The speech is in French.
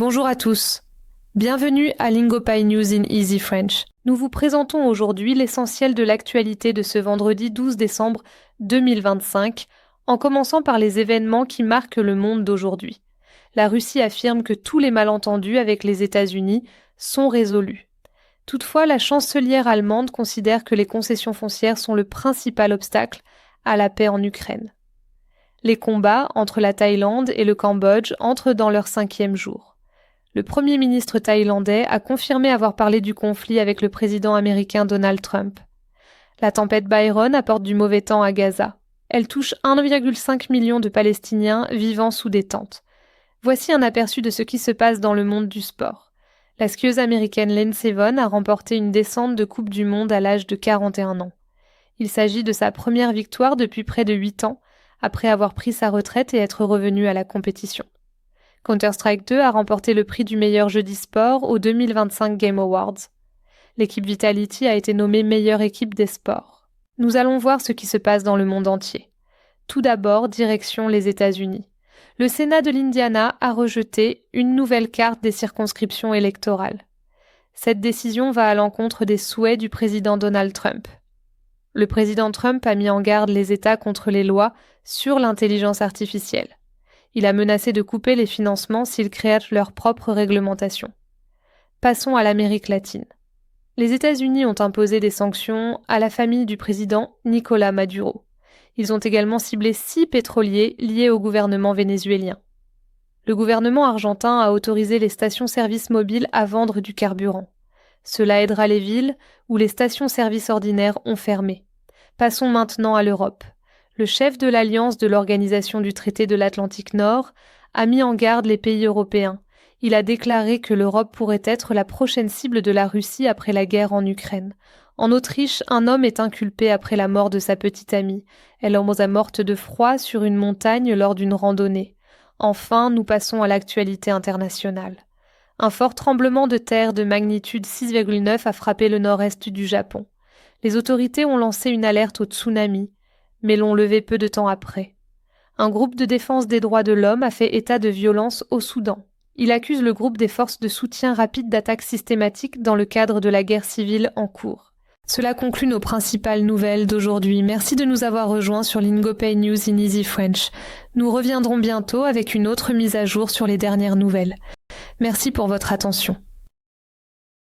Bonjour à tous. Bienvenue à Lingopay News in Easy French. Nous vous présentons aujourd'hui l'essentiel de l'actualité de ce vendredi 12 décembre 2025, en commençant par les événements qui marquent le monde d'aujourd'hui. La Russie affirme que tous les malentendus avec les États-Unis sont résolus. Toutefois, la chancelière allemande considère que les concessions foncières sont le principal obstacle à la paix en Ukraine. Les combats entre la Thaïlande et le Cambodge entrent dans leur 5e jour. Le Premier ministre thaïlandais a confirmé avoir parlé du conflit avec le président américain Donald Trump. La tempête Byron apporte du mauvais temps à Gaza. Elle touche 1,5 million de Palestiniens vivant sous des tentes. Voici un aperçu de ce qui se passe dans le monde du sport. La skieuse américaine Lindsey Vonn a remporté une descente de Coupe du Monde à l'âge de 41 ans. Il s'agit de sa première victoire depuis près de 8 ans, après avoir pris sa retraite et être revenue à la compétition. Counter-Strike 2 a remporté le prix du meilleur jeu d'e-sport aux 2025 Game Awards. L'équipe Vitality a été nommée meilleure équipe des sports. Nous allons voir ce qui se passe dans le monde entier. Tout d'abord, direction les États-Unis. Le Sénat de l'Indiana a rejeté une nouvelle carte des circonscriptions électorales. Cette décision va à l'encontre des souhaits du président Donald Trump. Le président Trump a mis en garde les États contre les lois sur l'intelligence artificielle. Il a menacé de couper les financements s'ils créent leur propre réglementation. Passons à l'Amérique latine. Les États-Unis ont imposé des sanctions à la famille du président Nicolás Maduro. Ils ont également ciblé 6 pétroliers liés au gouvernement vénézuélien. Le gouvernement argentin a autorisé les stations-service mobiles à vendre du carburant. Cela aidera les villes où les stations-service ordinaires ont fermé. Passons maintenant à l'Europe. Le chef de l'Alliance de l'Organisation du Traité de l'Atlantique Nord a mis en garde les pays européens. Il a déclaré que l'Europe pourrait être la prochaine cible de la Russie après la guerre en Ukraine. En Autriche, un homme est inculpé après la mort de sa petite amie. Elle est morte de froid sur une montagne lors d'une randonnée. Enfin, nous passons à l'actualité internationale. Un fort tremblement de terre de magnitude 6,9 a frappé le nord-est du Japon. Les autorités ont lancé une alerte au tsunami, mais l'ont levé peu de temps après. Un groupe de défense des droits de l'homme a fait état de violence au Soudan. Il accuse le groupe des forces de soutien rapide d'attaques systématiques dans le cadre de la guerre civile en cours. Cela conclut nos principales nouvelles d'aujourd'hui. Merci de nous avoir rejoints sur Lingopay News in Easy French. Nous reviendrons bientôt avec une autre mise à jour sur les dernières nouvelles. Merci pour votre attention.